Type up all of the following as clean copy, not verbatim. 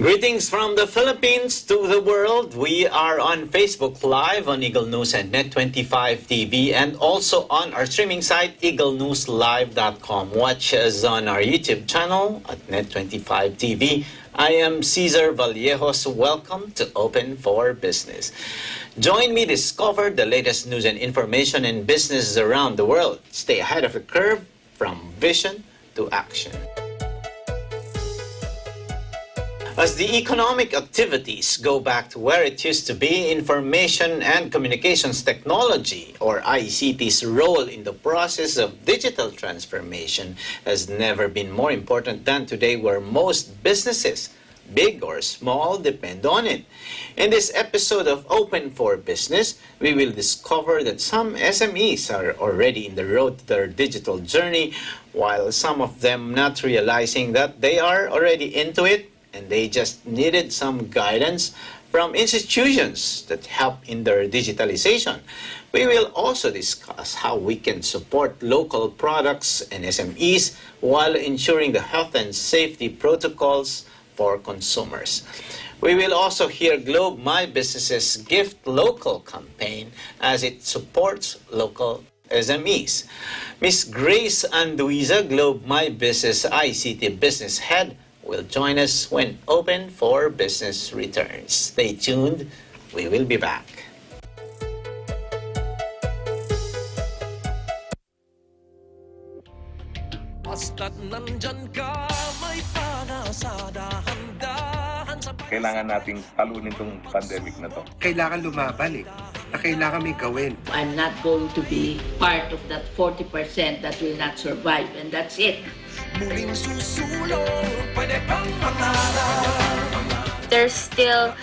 Greetings from the Philippines to the world. We are on Facebook Live on Eagle News and Net25 TV and also on our streaming site eaglenewslive.com. Watch us on our YouTube channel at Net25 TV. I am Cesar Vallejos. Welcome to Open for Business. Join me discover the latest news and information in business around the world. Stay ahead of the curve from vision to action. As the economic activities go back to where it used to be, information and communications technology, or ICT's role in the process of digital transformation has never been more important than today, where most businesses, big or small, depend on it. In this episode of Open for Business, we will discover that some SMEs are already in the road to their digital journey, while some of them not realizing that they are already into it, and they just needed some guidance from institutions that help in their digitalization. We will also discuss how we can support local products and SMEs while ensuring the health and safety protocols for consumers. We will also hear Globe My Business's Gift Local campaign as it supports local SMEs. Ms. Grace Anduiza, Globe My Business ICT Business Head, will join us when Open for Business returns. Stay tuned. We will be back. Kailangan nating talunin itong pandemic na to. Kailangan lumaban na kailangan may gawin. I'm not going to be part of that 40% that will not survive, and that's it. There's still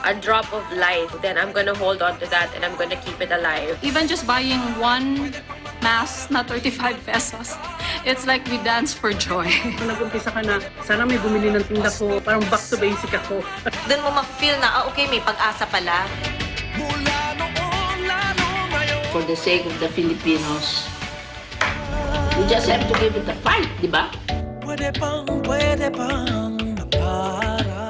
a drop of life, then I'm gonna hold on to that and I'm gonna keep it alive. Even just buying one mask na 35 pesos, it's like we dance for joy. Nag-umpisa ka na, sana may bumili ng tinda ko, parang back to basic ako. Doon mo ma-feel na, okay, may pag-asa pala. For the sake of the Filipinos, we just have to give it a fight, di ba? Pwede bang para.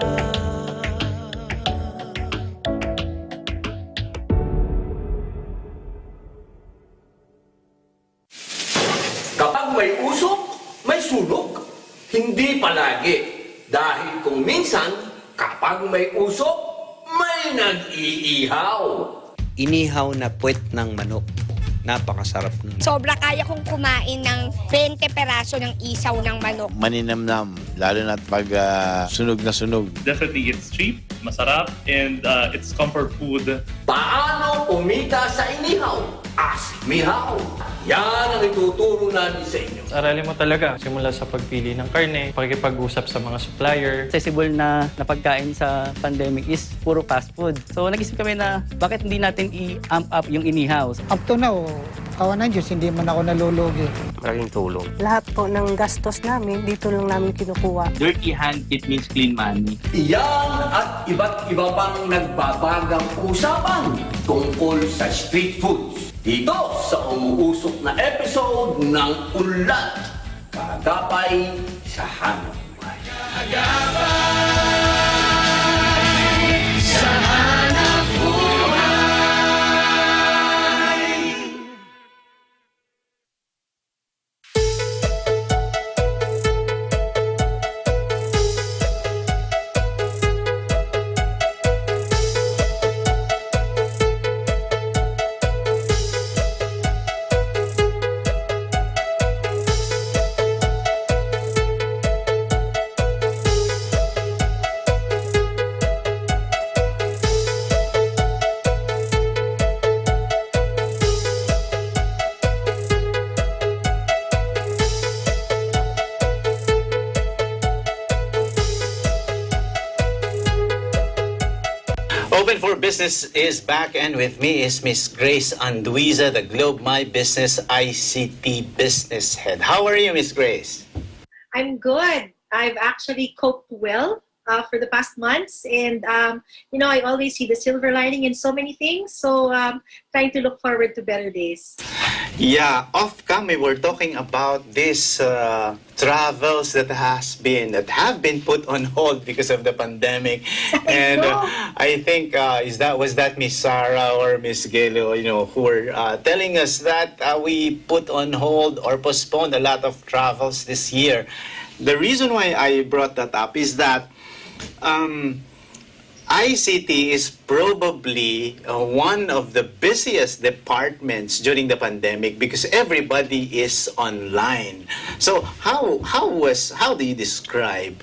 Kapag may usok, may sunog. Hindi palagi. Dahil kung minsan, kapag may usok, may nag-iihaw. Inihaw na puwet ng manok. Napakasarap nun. Sobra kaya kong kumain ng 20 peraso ng isaw ng manok. Maninamnam, lalo na pag sunog na sunog. Definitely, it's cheap, masarap, and it's comfort food. Paano kumita sa inihaw? Asmihaw. Yan ang ituturo namin sa inyo. Aralin mo talaga, simula sa pagpili ng karne, pakikipag-usap sa mga supplier. Accessible na pagkain sa pandemic is puro fast food. So nag-isip kami na bakit hindi natin i-amp up yung inihaw. Up to now, kawan ng Diyos, hindi man ako nalulugi. Maraming tulong. Lahat po ng gastos namin, dito lang namin kinukuha. Dirty hand, it means clean money. Iyan at iba't iba pang nagbabagang usapan tungkol sa street foods. Dito sa umuusok na episode ng Unlat, Kagapay sa Hanap Buhay. Kagapay sa Hanap Buhay. Open for Business is back, and with me is Miss Grace Anduiza, the Globe My Business ICT Business Head. How are you, Miss Grace? I'm good. I've actually coped well for the past months. And, I always see the silver lining in so many things. So trying to look forward to better days. Yeah, off cam we were talking about these travels that have been put on hold because of the pandemic, and I think was that Miss Sarah or Miss Gailo, who were telling us that we put on hold or postponed a lot of travels this year. The reason why I brought that up is that ICT is probably one of the busiest departments during the pandemic because everybody is online. So how do you describe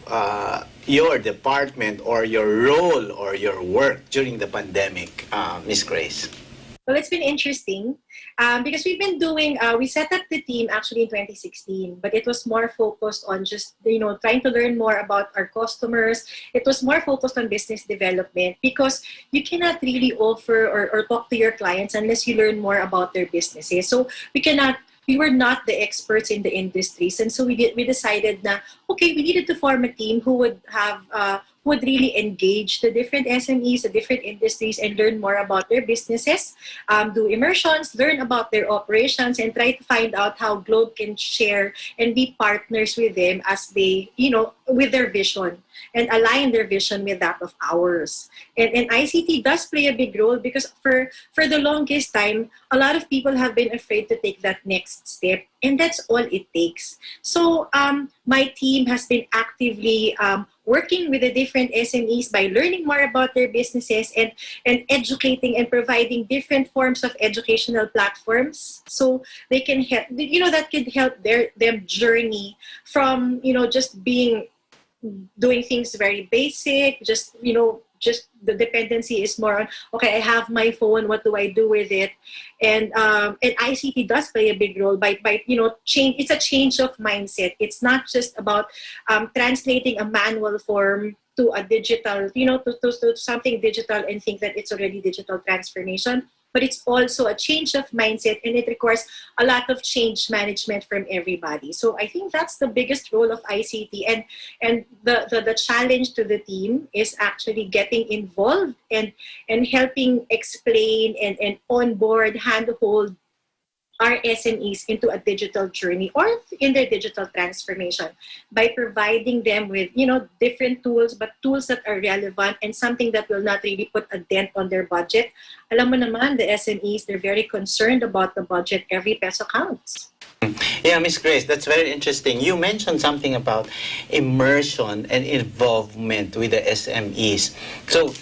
your department or your role or your work during the pandemic, Miss Grace? Well, it's been interesting because we've been doing, we set up the team actually in 2016, but it was more focused on just, trying to learn more about our customers. It was more focused on business development because you cannot really offer or talk to your clients unless you learn more about their businesses. So we were not the experts in the industries. And so we decided that, okay, we needed to form a team who would have, would really engage the different SMEs, the different industries, and learn more about their businesses, do immersions, learn about their operations, and try to find out how Globe can share and be partners with them as they, with their vision and align their vision with that of ours. And ICT does play a big role because for the longest time, a lot of people have been afraid to take that next step. And that's all it takes. So my team has been actively working with the different SMEs by learning more about their businesses and educating and providing different forms of educational platforms so they can help, that can help them journey from, just doing things very basic, just the dependency is more on, okay, I have my phone, what do I do with it? And ICT does play a big role by change. It's a change of mindset. It's not just about translating a manual form to a digital, to something digital and think that it's already digital transformation. But it's also a change of mindset, and it requires a lot of change management from everybody. So I think that's the biggest role of ICT, and the challenge to the team is actually getting involved and helping explain and onboard, handhold our SMEs into a digital journey or in their digital transformation by providing them with, different tools, but tools that are relevant and something that will not really put a dent on their budget. Alam mo naman, the SMEs, they're very concerned about the budget. Every peso counts. Yeah, Miss Grace, that's very interesting. You mentioned something about immersion and involvement with the SMEs. So,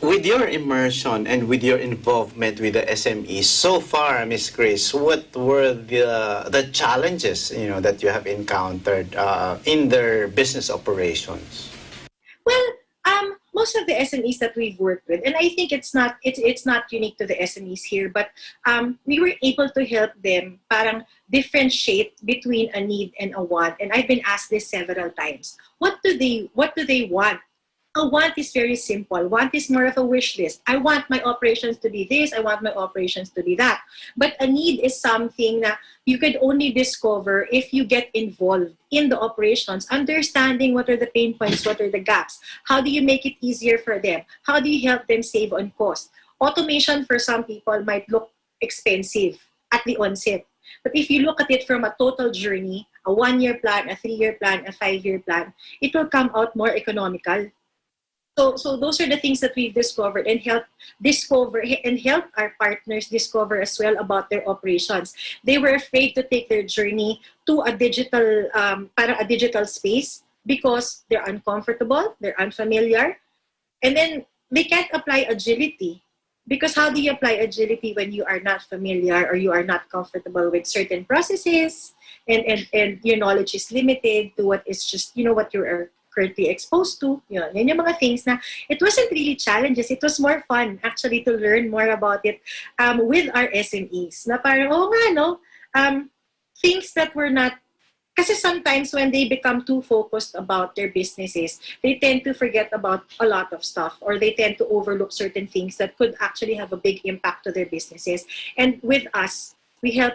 with your immersion and with your involvement with the SMEs, so far, Ms. Grace, what were the challenges that you have encountered in their business operations? Well, most of the SMEs that we've worked with, and I think it's not unique to the SMEs here, but we were able to help them parang differentiate between a need and a want. And I've been asked this several times. What do they want? A want is very simple. Want is more of a wish list. I want my operations to be this. I want my operations to be that. But a need is something that you could only discover if you get involved in the operations, understanding what are the pain points, what are the gaps. How do you make it easier for them? How do you help them save on cost? Automation for some people might look expensive at the onset. But if you look at it from a total journey, a 1-year plan, a 3-year plan, a 5-year plan, it will come out more economical. So those are the things that we've discovered and help our partners discover as well about their operations. They were afraid to take their journey to a digital space because they're uncomfortable, they're unfamiliar, and then they can't apply agility. Because how do you apply agility when you are not familiar or you are not comfortable with certain processes and your knowledge is limited to what is just, what you're currently exposed to, yan yung mga things na it wasn't really challenges. It was more fun actually to learn more about it with our SMEs. Na parang, things that were not, kasi sometimes when they become too focused about their businesses, they tend to forget about a lot of stuff or they tend to overlook certain things that could actually have a big impact to their businesses. And with us, we help,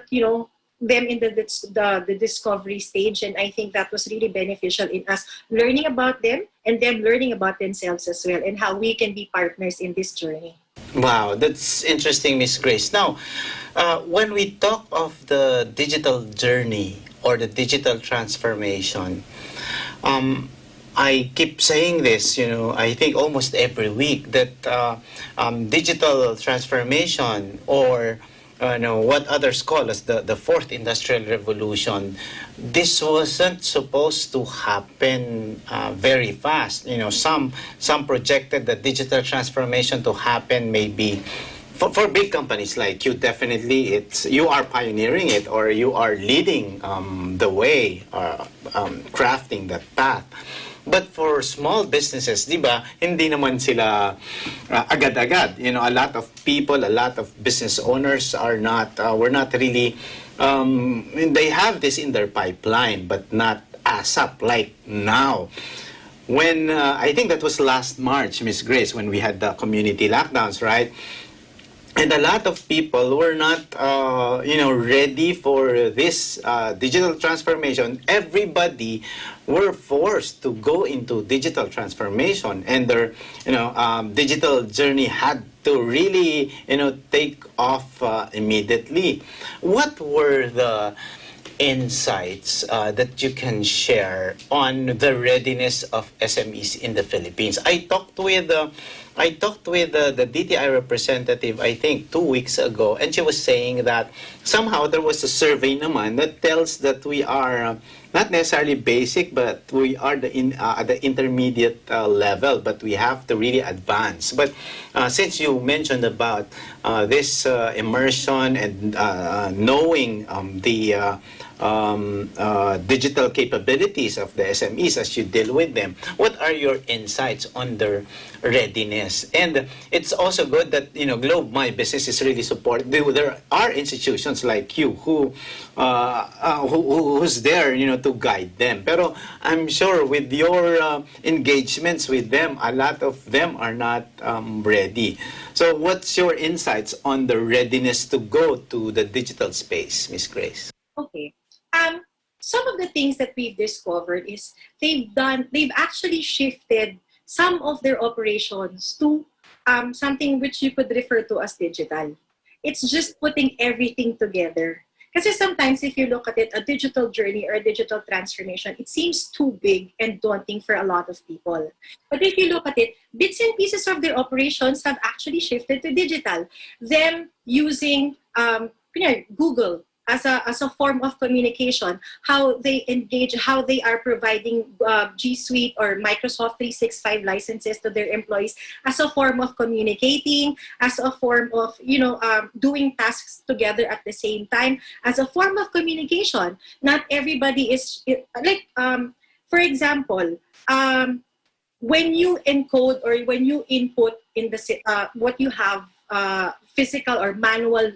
them in the discovery stage, and I think that was really beneficial in us learning about them and them learning about themselves as well, and how we can be partners in this journey. Wow, that's interesting, Miss Grace. Now, when we talk of the digital journey or the digital transformation, I keep saying this, I think almost every week that digital transformation, or what others call as the fourth industrial revolution, this wasn't supposed to happen very fast. Some projected the digital transformation to happen maybe for big companies like you. Definitely, you are pioneering it, or you are leading the way, crafting that path. But for small businesses, di ba, hindi naman sila agad-agad. A lot of people, a lot of business owners were not really, they have this in their pipeline, but not ASAP like now. When, I think that was last March, Miss Grace, when we had the community lockdowns, right? And a lot of people were not, ready for this digital transformation. Everybody were forced to go into digital transformation, and their, digital journey had to really, take off immediately. What were the insights that you can share on the readiness of SMEs in the Philippines? I talked with the DTI representative, I think 2 weeks ago, and she was saying that somehow there was a survey naman that tells that we are not necessarily basic, but we are at the intermediate level, but we have to really advance. But since you mentioned about this immersion and knowing the digital capabilities of the SMEs as you deal with them, what are your insights on their readiness? And it's also good that Globe My Business is really supported. There are institutions like you who's there to guide them. Pero I'm sure with your engagements with them, a lot of them are not ready. So what's your insights on the readiness to go to the digital space, Miss Grace? Okay. Some of the things that we've discovered is they've actually shifted some of their operations to something which you could refer to as digital. It's just putting everything together. Because sometimes if you look at it, a digital journey or a digital transformation, it seems too big and daunting for a lot of people. But if you look at it, bits and pieces of their operations have actually shifted to digital. Them using Google as a form of communication, how they engage, how they are providing G Suite or Microsoft 365 licenses to their employees as a form of communicating, as a form of doing tasks together at the same time, as a form of communication. Not everybody is for example, when you encode or when you input in the what you have physical or manual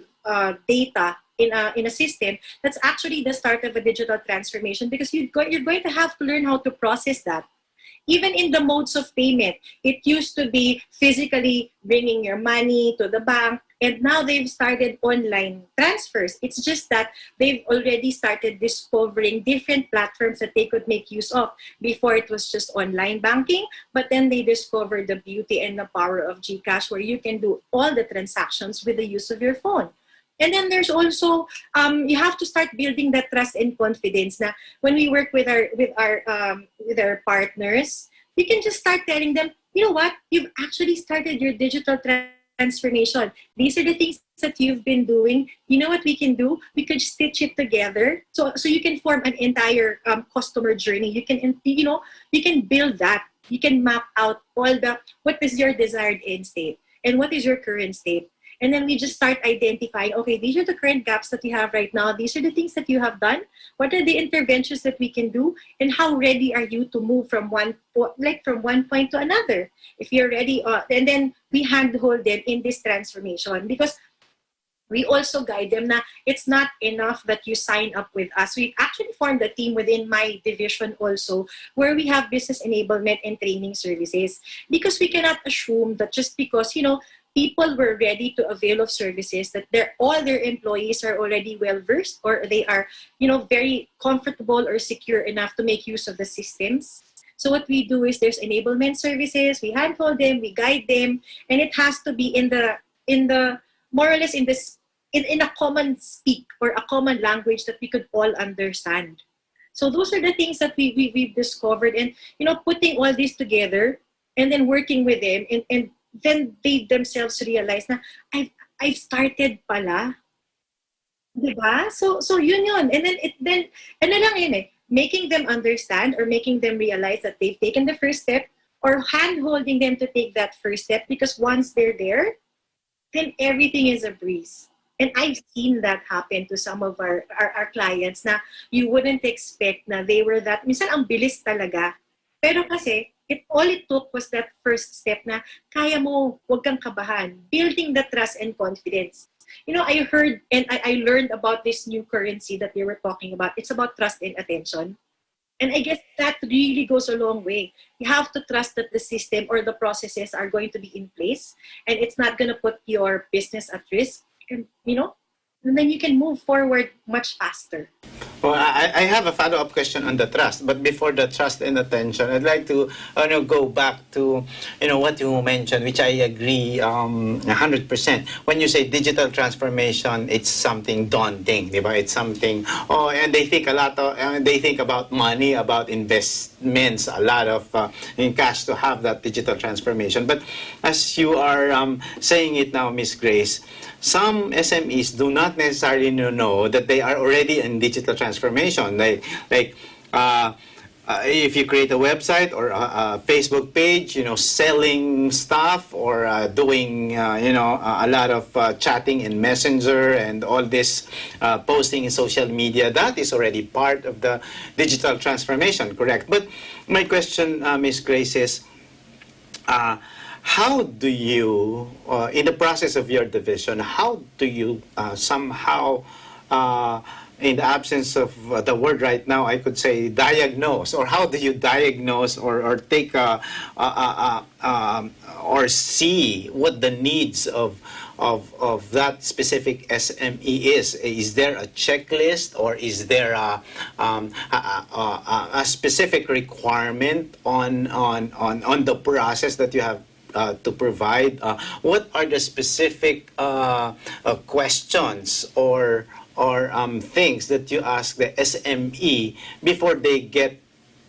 data in a system, that's actually the start of a digital transformation, because you're going to have to learn how to process that. Even in the modes of payment, it used to be physically bringing your money to the bank, and now they've started online transfers. It's just that they've already started discovering different platforms that they could make use of. Before it was just online banking, but then they discovered the beauty and the power of GCash, where you can do all the transactions with the use of your phone. And then there's also you have to start building that trust and confidence. Now, when we work with our partners, you can just start telling them, you know what, you've actually started your digital transformation. These are the things that you've been doing. You know what we can do? We could stitch it together, so you can form an entire customer journey. You can build that. You can map out what is your desired end state and what is your current state. And then we just start identifying, okay, these are the current gaps that we have right now. These are the things that you have done. What are the interventions that we can do? And how ready are you to move from one point to another? If you're ready, and then we handhold them in this transformation, because we also guide them na it's not enough that you sign up with us. We've actually formed a team within my division also, where we have business enablement and training services, because we cannot assume that just because, people were ready to avail of services that all their employees are already well versed, or they are, very comfortable or secure enough to make use of the systems. So what we do is there's enablement services, we handhold them, we guide them, and it has to be in the more or less in a common speak or a common language that we could all understand. So those are the things that we've discovered, and putting all this together and then working with them, and then they themselves realize na I've started pala. Diba? So yun. And then ano lang yun eh, making them understand or making them realize that they've taken the first step, or hand-holding them to take that first step, because once they're there, then everything is a breeze. And I've seen that happen to some of our clients na you wouldn't expect na they were that. Minsan ang bilis talaga. Pero kasi, all it took was that first step na kaya mo, huwag kang kabahan. Building the trust and confidence. I heard and I learned about this new currency that they were talking about. It's about trust and attention. And I guess that really goes a long way. You have to trust that the system or the processes are going to be in place, and it's not going to put your business at risk. And, and then you can move forward much faster. Well, I have a follow-up question on the trust, but before the trust and attention, I'd like to go back to what you mentioned, which I agree 100%. When you say digital transformation, it's something daunting, diba? It's something. And they think they think about money, about investments, a lot of in cash to have that digital transformation. But as you are saying it now, Miss Grace, some SMEs do not necessarily know that they are already in digital transformation. Like if you create a website or a Facebook page, selling stuff, or doing a lot of chatting in Messenger and all this posting in social media, that is already part of the digital transformation, correct? But my question, Ms. Grace, is how do you, in the process of your division, how do you somehow, in the absence of the word right now, I could say diagnose, or how do you diagnose or take or see what the needs of that specific SME is? Is there a checklist, or is there a specific requirement on the process that you have to provide? What are the specific questions or things that you ask the SME before they get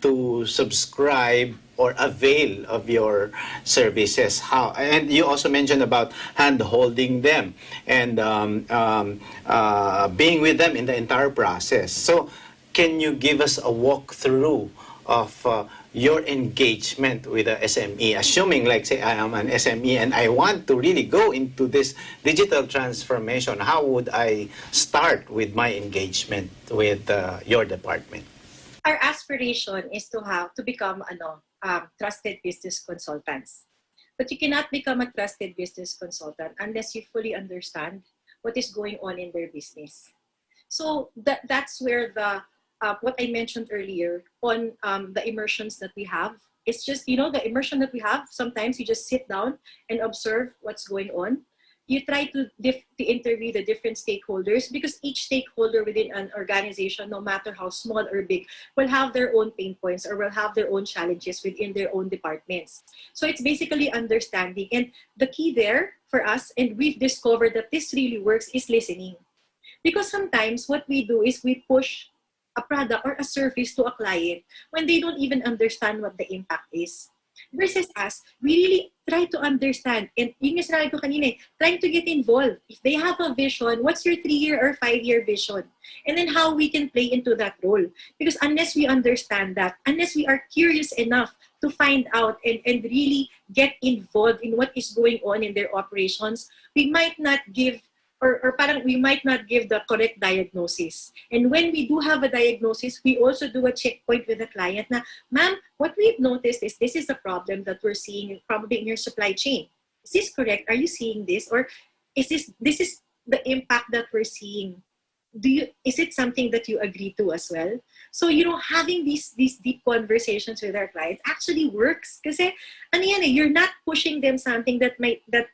to subscribe or avail of your services? How? And you also mentioned about hand-holding them and being with them in the entire process. So can you give us a walkthrough of your engagement with a SME, assuming, like, say, I am an SME and I want to really go into this digital transformation? How would I start with my engagement with your department? Our aspiration is to become trusted business consultants. But you cannot become a trusted business consultant unless you fully understand what is going on in their business. So that's where what I mentioned earlier on the immersions that we have. It's just, the immersion that we have, sometimes you just sit down and observe what's going on. You try to interview the different stakeholders, because each stakeholder within an organization, no matter how small or big, will have their own pain points or will have their own challenges within their own departments. So it's basically understanding. And the key there for us, and we've discovered that this really works, is listening. Because sometimes what we do is we push a product or a service to a client when they don't even understand what the impact is. Versus us, we really try to understand. And yun yung sinabi ko kanina, trying to get involved. If they have a vision, what's your 3-year or 5-year vision? And then how we can play into that role. Because unless we understand that, unless we are curious enough to find out and really get involved in what is going on in their operations, we might not give we might not give the correct diagnosis. And when we do have a diagnosis, we also do a checkpoint with the client na, ma'am, what we've noticed is this is the problem that we're seeing probably in your supply chain. Is this correct? Are you seeing this? Or is this is the impact that we're seeing? is it something that you agree to as well? So, having these deep conversations with our clients actually works. Kasi, you're not pushing them something that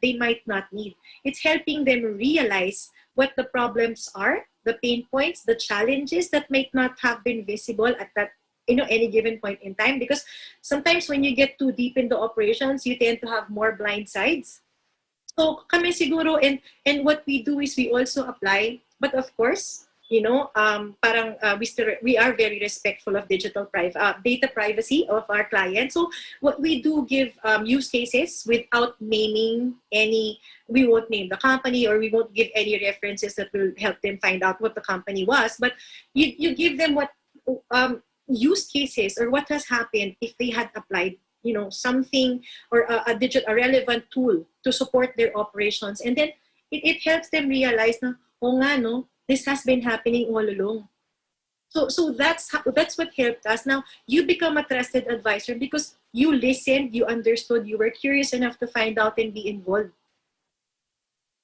they might not need. It's helping them realize what the problems are, the pain points, the challenges that might not have been visible at that any given point in time. Because sometimes when you get too deep into operations, you tend to have more blind sides. So kami siguro, and what we do is we also apply, but of course, we are very respectful of data privacy of our clients. So what we do give use cases without naming any. We won't name the company, or we won't give any references that will help them find out what the company was. But you give them what use cases or what has happened if they had applied something or a relevant tool to support their operations, and then it helps them realize na this has been happening all along. So that's what helped us. Now you become a trusted advisor because you listened, you understood, you were curious enough to find out and be involved.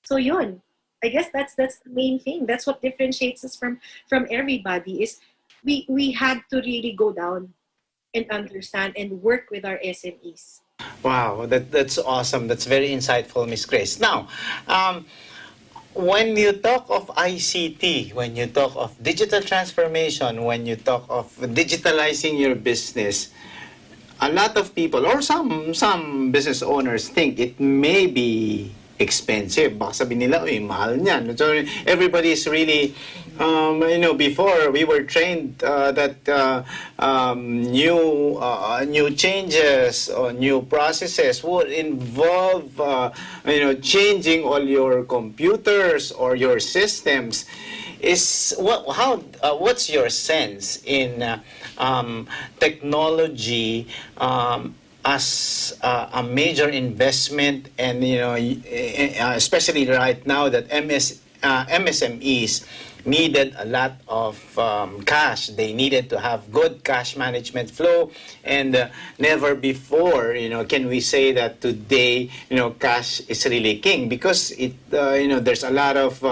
So yun, I guess that's the main thing. That's what differentiates us from everybody, is we had to really go down and understand and work with our SMEs. Wow, that's awesome. That's very insightful, Miss Grace. Now, when you talk of ICT, when you talk of digital transformation, when you talk of digitalizing your business, a lot of people or some business owners think it may be expensive. Baka sabihin nila, mahal niyan. So everybody is really, before we were trained that new changes or new processes would involve, changing all your computers or your systems. What's your sense in technology as a major investment, and especially right now that MSMEs needed a lot of cash. They needed to have good cash management flow, and never before, can we say that today, cash is really king, because there's a lot of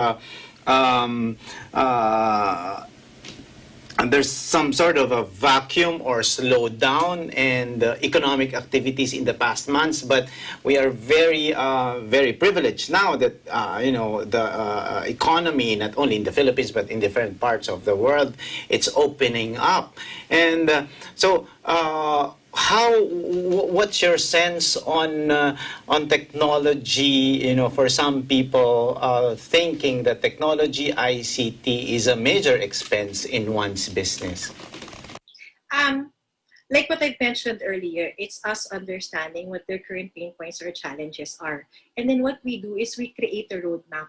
and there's some sort of a vacuum or slowdown in the economic activities in the past months, but we are very, very privileged now that the economy, not only in the Philippines but in different parts of the world, it's opening up, and so. What's your sense on technology? For some people thinking that technology, ICT, is a major expense in one's business. Like what I mentioned earlier, it's us understanding what their current pain points or challenges are, and then what we do is we create a roadmap.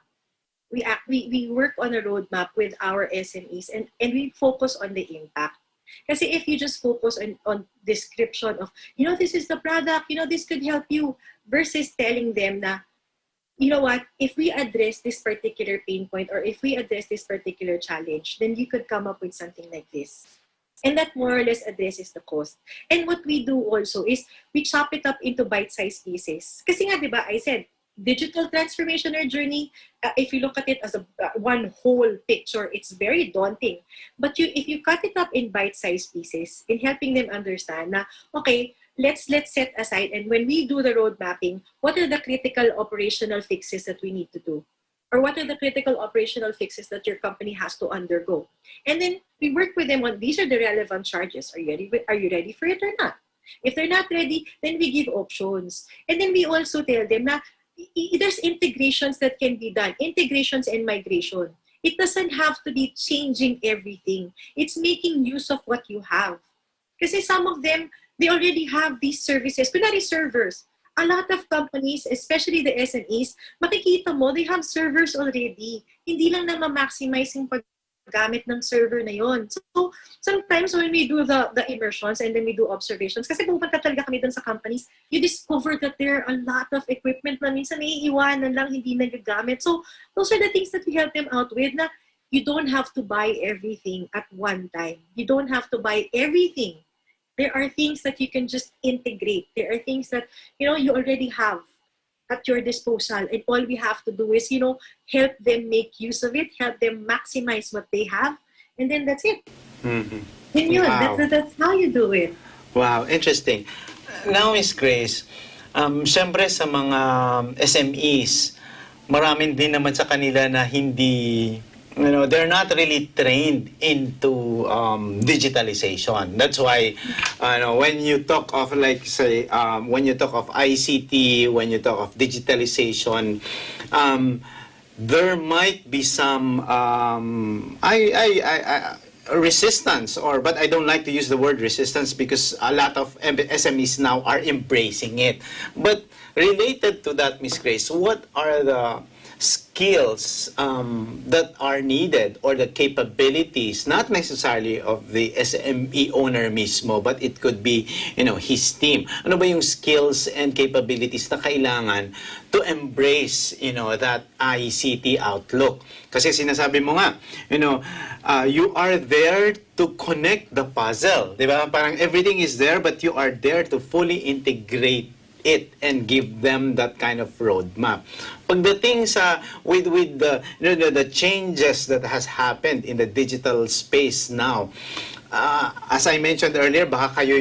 We work on a roadmap with our SMEs, and we focus on the impact. Kasi if you just focus on description of, this is the product, this could help you, versus telling them na, what, if we address this particular pain point or if we address this particular challenge, then you could come up with something like this. And that more or less addresses the cost. And what we do also is we chop it up into bite-sized pieces. Kasi nga, diba, I said, digital transformation or journey, if you look at it as one whole picture, it's very daunting. But if you cut it up in bite-sized pieces, in helping them understand na, okay, let's set aside, and when we do the road mapping, what are the critical operational fixes that we need to do? Or what are the critical operational fixes that your company has to undergo? And then we work with them on, these are the relevant charges. Are you ready for it or not? If they're not ready, then we give options. And then we also tell them na, there's integrations that can be done, integrations and migration. It doesn't have to be changing everything. It's making use of what you have. Because some of them, they already have these services, kunwari servers. A lot of companies, especially the SMEs, makikita mo, they have servers already. Hindi lang na ma-maximize yung paggamit ng server na yon. So, sometimes when we do the immersions and then we do observations, kasi pupunta talaga kami dun sa companies, you discover that there are a lot of equipment na minsan naiiwanan lang, hindi nagagamit. So, those are the things that we help them out with, na you don't have to buy everything at one time. You don't have to buy everything. There are things that you can just integrate. There are things that, you already have. at your disposal, and all we have to do is, help them make use of it, help them maximize what they have, and then that's it. Yun. Wow. That's how you do it. Wow, interesting. Now, Miss Grace, syempre sa mga SMEs, maraming din naman sa kanila na hindi, they're not really trained into digitalization. That's why, when you talk of, like, say, when you talk of ICT, when you talk of digitalization, there might be some resistance, but I don't like to use the word resistance because a lot of SMEs now are embracing it. But related to that, Miss Grace, what are the skills that are needed, or the capabilities, not necessarily of the SME owner mismo, but it could be, his team. Ano ba yung skills and capabilities na kailangan to embrace, that ICT outlook? Kasi sinasabi mo nga, you are there to connect the puzzle. Diba? Parang everything is there, but you are there to fully integrate it and give them that kind of roadmap. Pagdating sa with the changes that has happened in the digital space now, as I mentioned earlier, baka kayo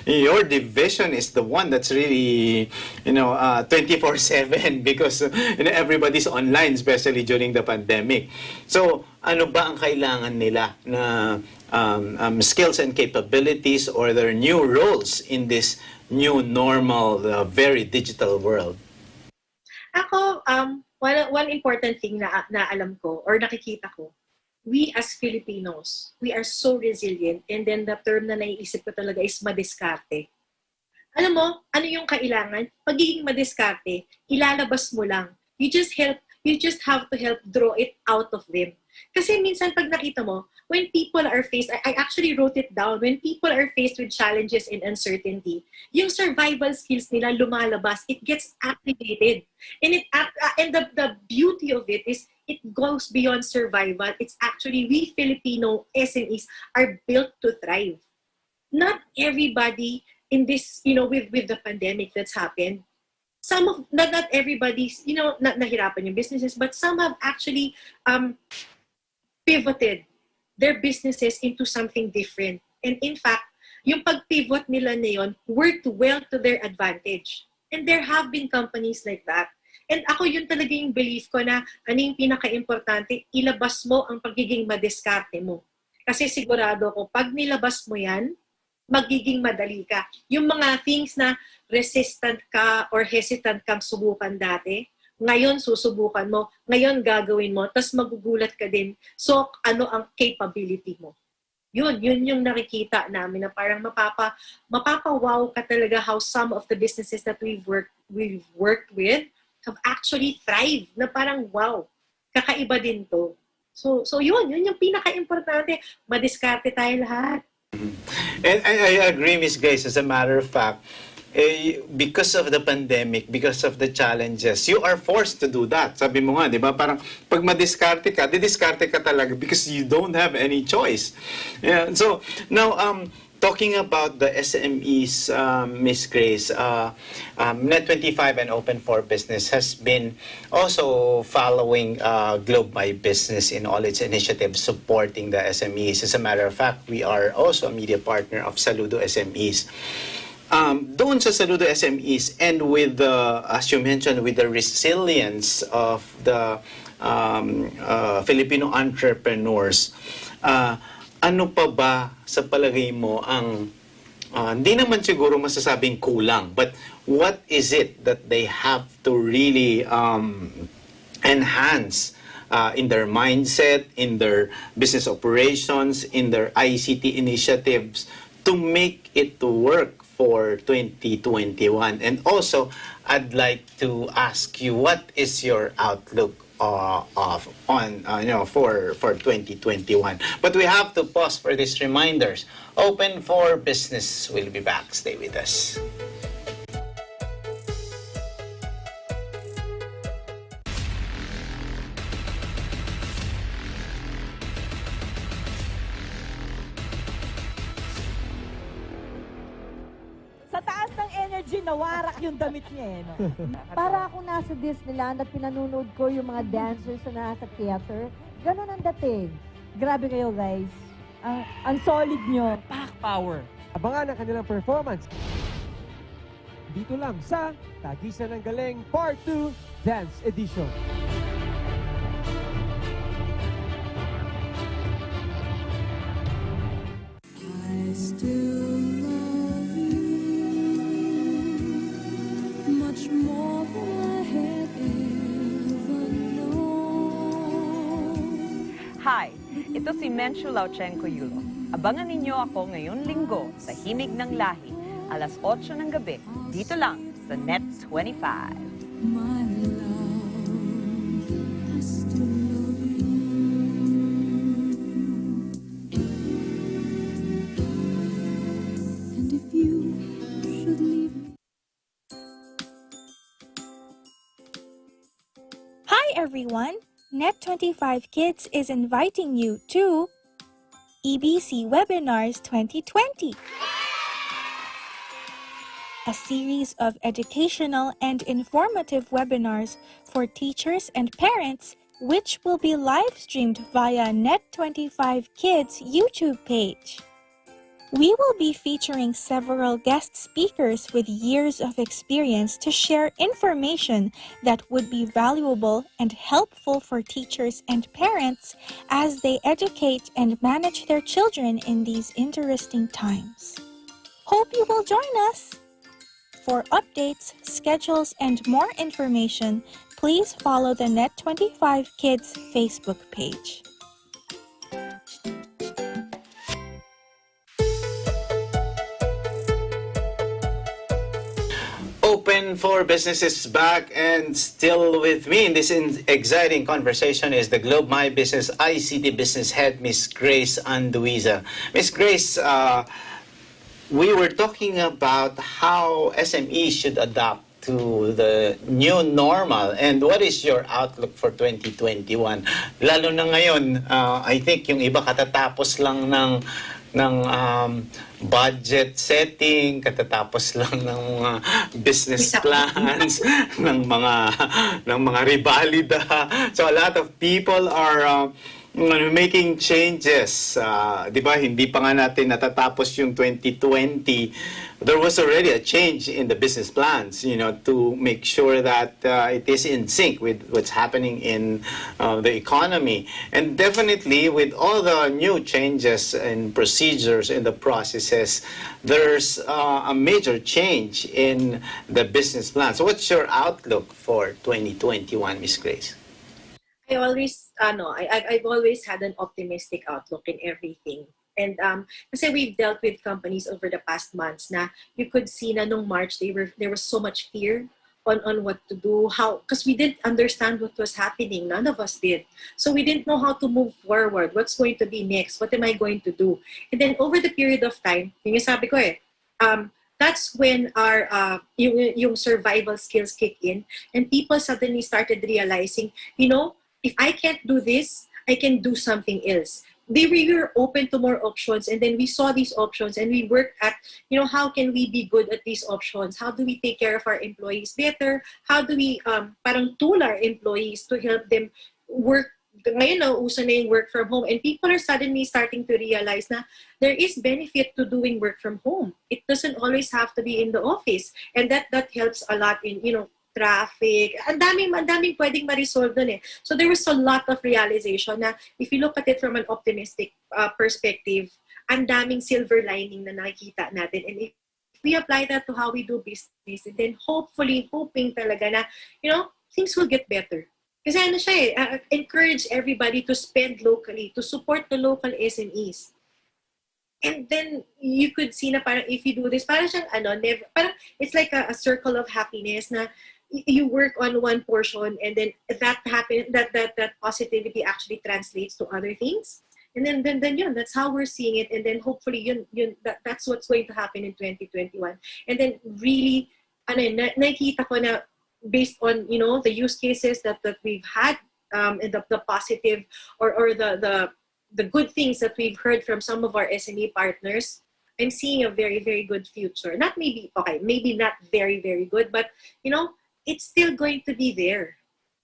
your division is the one that's really 24/7 because everybody's online, especially during the pandemic. So ano ba ang kailangan nila na skills and capabilities, or their new roles in this new normal, very digital world? Ako, one important thing na alam ko or nakikita ko, we as Filipinos, we are so resilient, and then the term na naiisip ko talaga is madiskarte. Alam mo, ano yung kailangan? Pagiging madiskarte, ilalabas mo lang. You just have to help draw it out of them. Kasi minsan pag nakita mo, when people are faced, I actually wrote it down, when people are faced with challenges and uncertainty, yung survival skills nila lumalabas, it gets activated. And the beauty of it is, it goes beyond survival. It's actually, we Filipino SMEs are built to thrive. Not everybody in this, with the pandemic that's happened, not everybody's, nahirapan yung businesses, but some have actually pivoted their businesses into something different. And in fact, yung pag-pivot nila na yun worked well to their advantage. And there have been companies like that. And ako, yun talaga yung belief ko na ano yung pinaka-importante, ilabas mo ang pagiging madiskarte mo. Kasi sigurado ko, pag nilabas mo yan, magiging madali ka. Yung mga things na resistant ka or hesitant kang subukan dati, ngayon susubukan mo, ngayon gagawin mo, tapos magugulat ka din. So, ano ang capability mo? Yun yung nakikita namin na parang mapapawaw ka talaga how some of the businesses that we've worked with have actually thrived, na parang wow, kakaiba din to. So yun yung pinaka-importante, madiskarte tayo lahat. And I agree, Miss Grace, as a matter of fact, because of the pandemic, because of the challenges, you are forced to do that. Sabi mo nga, di ba? Parang pag madiskarte ka, didiskarte ka talaga because you don't have any choice. Yeah. So, now, talking about the SMEs, Miss Grace, Net25 and Open for Business has been also following Globe My Business in all its initiatives supporting the SMEs. As a matter of fact, we are also a media partner of Saludo SMEs. Doon sa Saludo SMEs, and with the, as you mentioned, with the resilience of the Filipino entrepreneurs, ano pa ba sa palagay mo ang hindi naman siguro masasabing kulang, but what is it that they have to really enhance in their mindset, in their business operations, in their ICT initiatives to make it to work for 2021? And also, I'd like to ask you, what is your outlook for 2021? But we have to pause for these reminders. Open for Business will be back. Stay with us. Sa taas ng energy nawarak yung damit niya eh. No? Para ako nasa Disneyland at pinanonood ko yung mga dancers na nasa theater, ganun ang dating. Grabe kayo guys. Ang solid nyo. Pack power. Abangan ang kanilang performance. Dito lang sa Tagisan ng Galing Part 2 Dance Edition. I still love you much more than I had ever known. Hi, ito si Menchu Lauchenko Yulo. Abangan ninyo ako ngayong linggo sa Himig ng Lahi, alas 8 ng gabi, dito lang sa Net 25. My love, I still love you. And if you should leave me. Hi everyone! Net25 Kids is inviting you to EBC Webinars 2020. A series of educational and informative webinars for teachers and parents, which will be live-streamed via Net25 Kids YouTube page. We will be featuring several guest speakers with years of experience to share information that would be valuable and helpful for teachers and parents as they educate and manage their children in these interesting times. Hope you will join us! For updates, schedules, and more information, please follow the Net25 Kids Facebook page. Open for Business is back, and still with me in this exciting conversation is the Globe My Business ICT Business Head, Miss Grace Anduiza. Miss Grace, we were talking about how SMEs should adapt to the new normal, and what is your outlook for 2021? Lalo na ngayon, I think yung iba katatapos lang ng budget setting, katatapos lang ng mga business plans, ng mga revalida. So a lot of people are making changes. Di ba, hindi pa nga natin natatapos yung 2020. There was already a change in the business plans, to make sure that it is in sync with what's happening in the economy. And definitely, with all the new changes and procedures in the processes, there's a major change in the business plan. So what's your outlook for 2021, Ms. Grace? I've always had an optimistic outlook in everything. And kasi we've dealt with companies over the past months na you could see na nung March there was so much fear on what to do, because we didn't understand what was happening. None of us did. So we didn't know how to move forward. What's going to be next? What am I going to do? And then over the period of time, yung sabi ko that's when our yung survival skills kick in, and people suddenly started realizing, if I can't do this, I can do something else. They were open to more options, and then we saw these options and we worked at, how can we be good at these options? How do we take care of our employees better? How do we parang tool our employees to help them work? Ngayon na uso na yung work from home, and people are suddenly starting to realize na there is benefit to doing work from home. It doesn't always have to be in the office, and that helps a lot in, traffic. Ang daming pwedeng ma-resolve dun eh. So there was a lot of realization na if you look at it from an optimistic perspective, ang daming silver lining na nakikita natin. And if we apply that to how we do business, then hoping talaga na, things will get better. Kasi encourage everybody to spend locally, to support the local SMEs. And then you could see na parang if you do this, parang siyang parang it's like a circle of happiness na you work on one portion, and then that positivity actually translates to other things. And then that's how we're seeing it. And then hopefully that's what's going to happen in 2021. And then really, nakikita ko na based on, the use cases that we've had, and the positive or the good things that we've heard from some of our SME partners, I'm seeing a very, very good future. Not maybe, okay, maybe not very, very good, but, you know, it's still going to be there.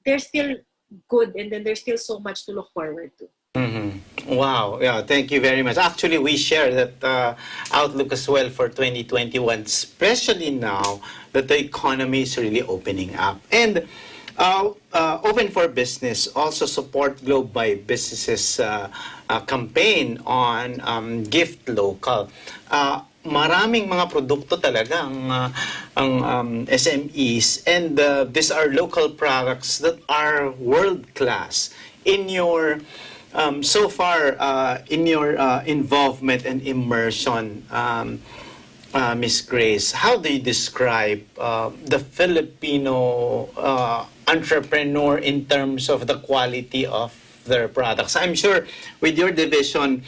They're still good, and then there's still so much to look forward to. Wow, yeah, thank you very much. Actually, we share that outlook as well for 2021, especially now that the economy is really opening up. And Open for Business also support Globe by Businesses campaign on Gift Local. Maraming mga produkto talaga ang SMEs, and these are local products that are world-class. In your so far in your involvement and immersion, Miss Grace, how do you describe the Filipino entrepreneur in terms of the quality of their products? I'm sure with your division,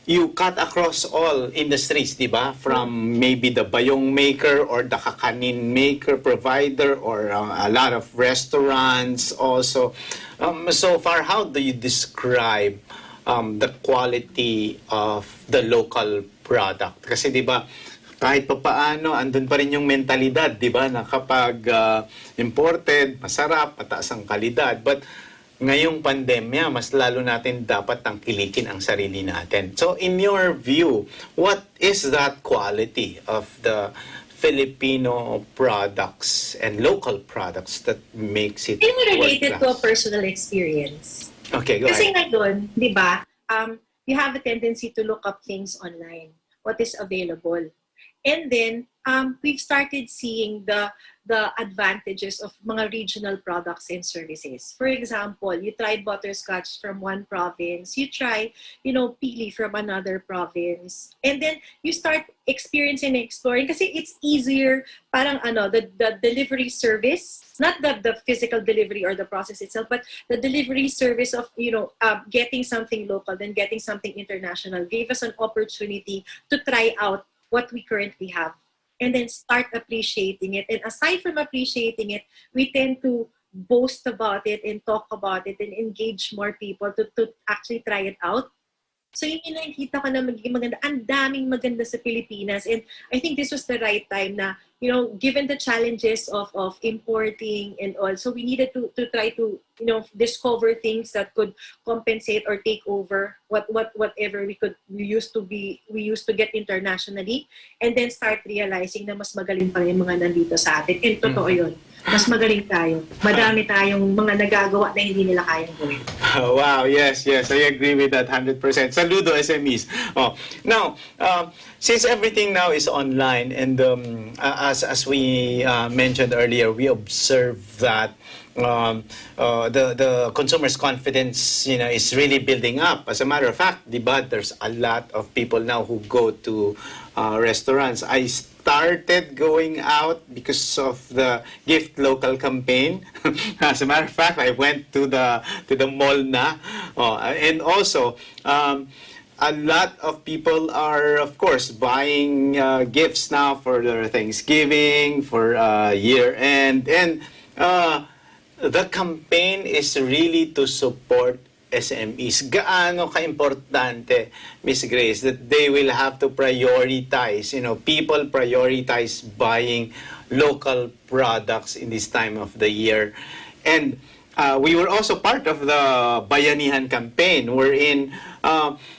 you cut across all industries, di ba? From maybe the bayong maker or the kakanin maker provider, or a lot of restaurants also. So far, how do you describe the quality of the local product? Kasi di ba, kahit pa paano, andun pa rin yung mentalidad, di ba, na kapag imported, masarap, mataas ang kalidad. But ngayong pandemya, mas lalo natin dapat tangkilikin ang sarili natin. So in your view, what is that quality of the Filipino products and local products that makes it related to a world-class? personal experience. Okay, go Kasi ahead. ngayon, di ba, you have a tendency to look up things online, what is available. And then, we've started seeing the advantages of mga regional products and services. For example, you tried butterscotch from one province, you try, you know, pili from another province, and then you start experiencing and exploring kasi it's easier, parang the delivery service, not the physical delivery or the process itself, but the delivery service of, you know, getting something local, then getting something international gave us an opportunity to try out what we currently have, and then start appreciating it. And aside from appreciating it, we tend to boast about it and talk about it and engage more people to actually try it out. So yun yung nakikita ko na magiging maganda. Ang daming maganda sa Pilipinas. And I think this was the right time na, you know, given the challenges of importing and all, so we needed to try to, you know, discover things that could compensate or take over whatever we used to get internationally, and then start realizing na mas magaling pa rin yung mga nandito sa atin. And totoo yun. Mas magaling tayo. Madami tayong mga nagagawa na hindi nila kayang gawin. Oh, wow, yes, I agree with that 100%. Saludo SMEs. Oh, now, since everything now is online, and as we mentioned earlier, we observe that the consumer's confidence, you know, is really building up. As a matter of fact, diba, there's a lot of people now who go to restaurants. I started going out because of the Gift Local campaign. As a matter of fact, I went to the mall na. And also, a lot of people are, of course, buying gifts now for their Thanksgiving, for year-end. And the campaign is really to support SMEs. Gaano ka-importante, Miss Grace, that they will have to prioritize, you know, people prioritize buying local products in this time of the year. And we were also part of the Bayanihan campaign, wherein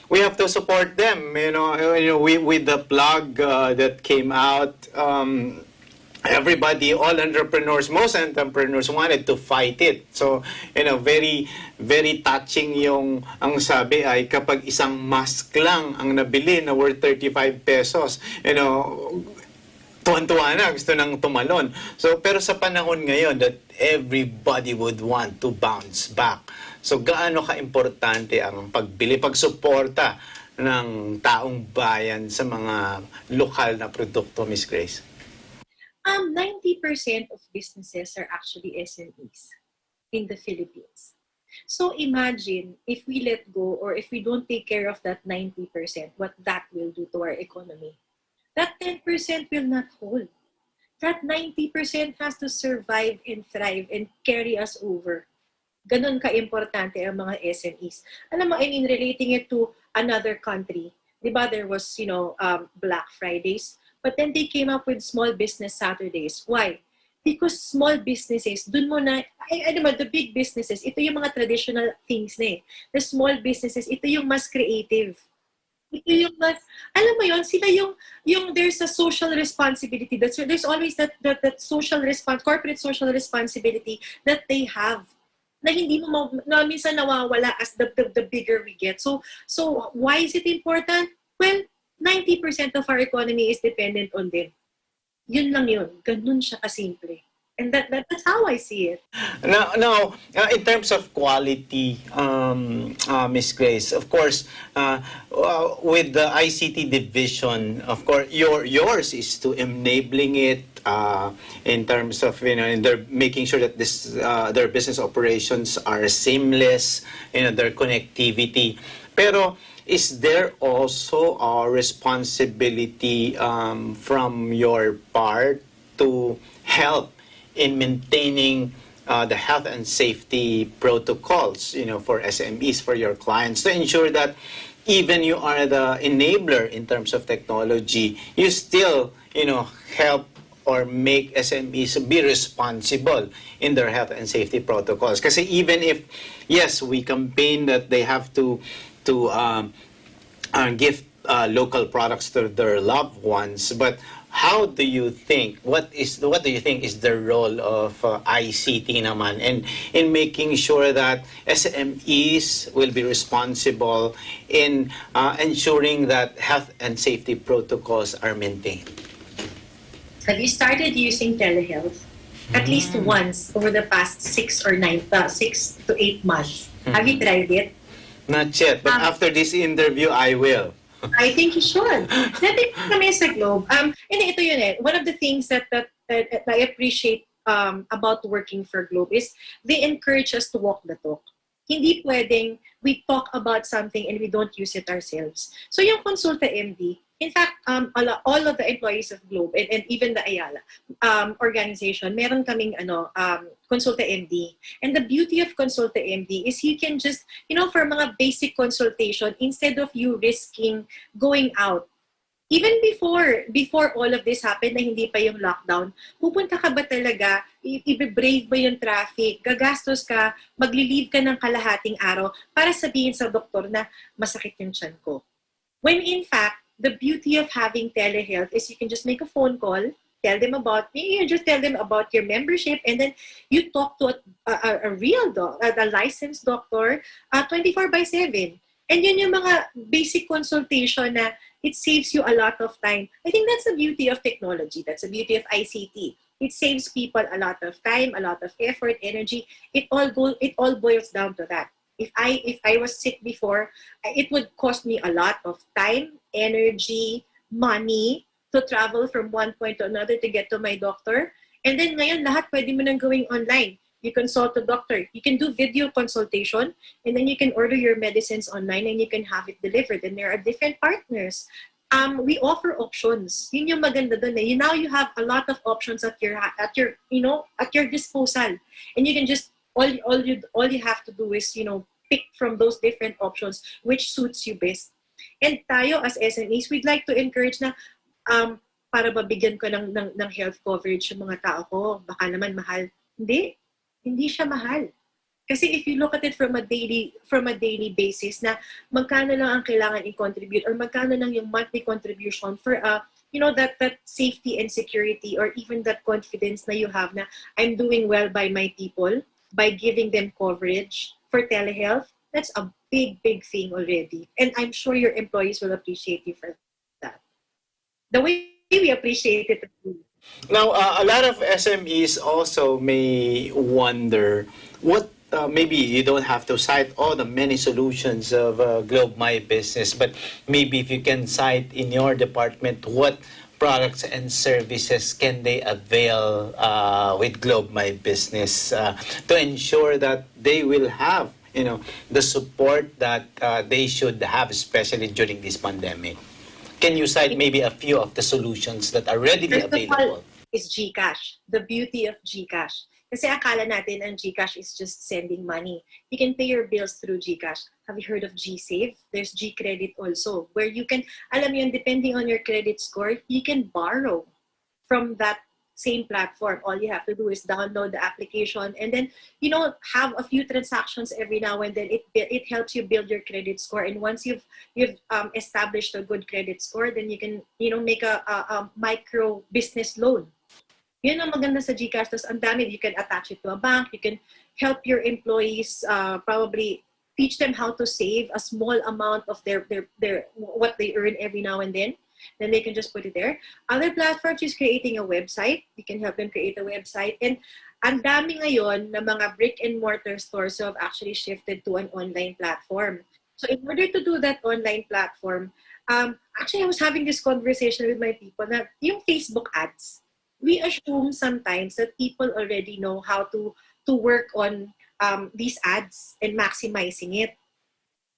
we have to support them, you know with the plug that came out. Everybody, all entrepreneurs, most entrepreneurs wanted to fight it. So, you know, very, very touching yung, ang sabi ay kapag isang mask lang ang nabili na worth 35 pesos, you know, tuwan-tuwa na, gusto nang tumalon. So, pero sa panahon ngayon that everybody would want to bounce back. So, gaano ka-importante ang pagbili, pagsuporta ng taong bayan sa mga lokal na produkto, Miss Grace? 90% of businesses are actually SMEs in the Philippines. So imagine if we let go, or if we don't take care of that 90%, what that will do to our economy. That 10% will not hold. That 90% has to survive and thrive and carry us over. Ganon ka-importante ang mga SMEs. Alam mo, I mean, relating it to another country, Diba, there was, Black Fridays. But then they came up with Small Business Saturdays. Why? Because small businesses, dun mo na, naman, the big businesses, ito yung mga traditional things na eh. The small businesses, ito yung mas creative. Ito yung mas, alam mo yon, sila yung there's a social responsibility. There's always that social corporate social responsibility that they have na hindi mo na minsan nawawala as the bigger we get. So why is it important? Well, 90% of our economy is dependent on them. Yun lang yun. Ganun siya kasimple. And that's how I see it. Now, in terms of quality, Miss Grace, of course, with the ICT division, of course, yours is to enabling it in terms of in their making sure that their business operations are seamless, their connectivity. Pero is there also a responsibility from your part to help in maintaining the health and safety protocols, for SMEs, for your clients, to ensure that even you are the enabler in terms of technology, you still, help or make SMEs be responsible in their health and safety protocols? Kasi even if, yes, we campaign that they have to give local products to their loved ones, but how do you think, what do you think is the role of ICT naman in making sure that SMEs will be responsible in ensuring that health and safety protocols are maintained? Have you started using telehealth at least once over the past 6 to 8 months? Have you tried it? Not yet, but after this interview, I will. I think you should. Dati kami sa Globe. Ito yun eh. One of the things that I appreciate about working for Globe is they encourage us to walk the talk. Hindi pwedeng we talk about something and we don't use it ourselves. So yung Consulta MD, in fact, all of the employees of Globe and even the Ayala organization, meron kaming Consulta MD. And the beauty of Consulta MD is you can just, for mga basic consultation, instead of you risking going out, even before all of this happened na hindi pa yung lockdown, pupunta ka ba talaga, i-brave ba yung traffic, gagastos ka, magli-leave ka ng kalahating araw para sabihin sa doktor na masakit yung tiyan ko. When in fact, the beauty of having telehealth is you can just make a phone call, tell them about your membership, and then you talk to a real doctor, a licensed doctor, 24/7. And yun yung mga basic consultation na it saves you a lot of time. I think that's the beauty of technology. That's the beauty of ICT. It saves people a lot of time, a lot of effort, energy. It all boils down to that. If I was sick before, it would cost me a lot of time, energy, money to travel from one point to another to get to my doctor. And then ngayon, lahat pwede mo nang gawing online. You consult a doctor. You can do video consultation, and then you can order your medicines online and you can have it delivered. And there are different partners. We offer options. Yun yung maganda dun eh. Now you have a lot of options at your disposal. And you can just all you have to do is, pick from those different options which suits you best. And tayo as SMEs, we'd like to encourage na para babigyan ko ng health coverage yung mga tao ko, baka naman mahal. Hindi siya mahal. Kasi if you look at it from a daily basis na magkano lang ang kailangan i-contribute or magkano lang yung monthly contribution for that safety and security or even that confidence na you have na I'm doing well by my people by giving them coverage for telehealth, that's a big thing already. And I'm sure your employees will appreciate you for that. The way we appreciate it. Now, a lot of SMEs also may wonder what, maybe you don't have to cite all the many solutions of Globe My Business, but maybe if you can cite in your department what products and services can they avail with Globe My Business to ensure that they will have, the support that they should have, especially during this pandemic. Can you cite maybe a few of the solutions that are readily available? Is GCash, the beauty of GCash. Kasi akala natin ang GCash is just sending money. You can pay your bills through GCash. Have you heard of GSave? There's GCredit also, where you can, alam yun, depending on your credit score, you can borrow from that same platform. All you have to do is download the application and then, have a few transactions every now and then. It helps you build your credit score. And once you've established a good credit score, then you can, make a micro business loan. Yun ang maganda sa GCash. Tapos ang dami, you can attach it to a bank. You can help your employees probably teach them how to save a small amount of their what they earn every now and then. Then they can just put it there. Other platforms is creating a website. You can help them create a website. And ang dami ngayon na mga brick and mortar stores have actually shifted to an online platform. So in order to do that online platform, actually I was having this conversation with my people na yung Facebook ads, we assume sometimes that people already know how to work on these ads and maximizing it.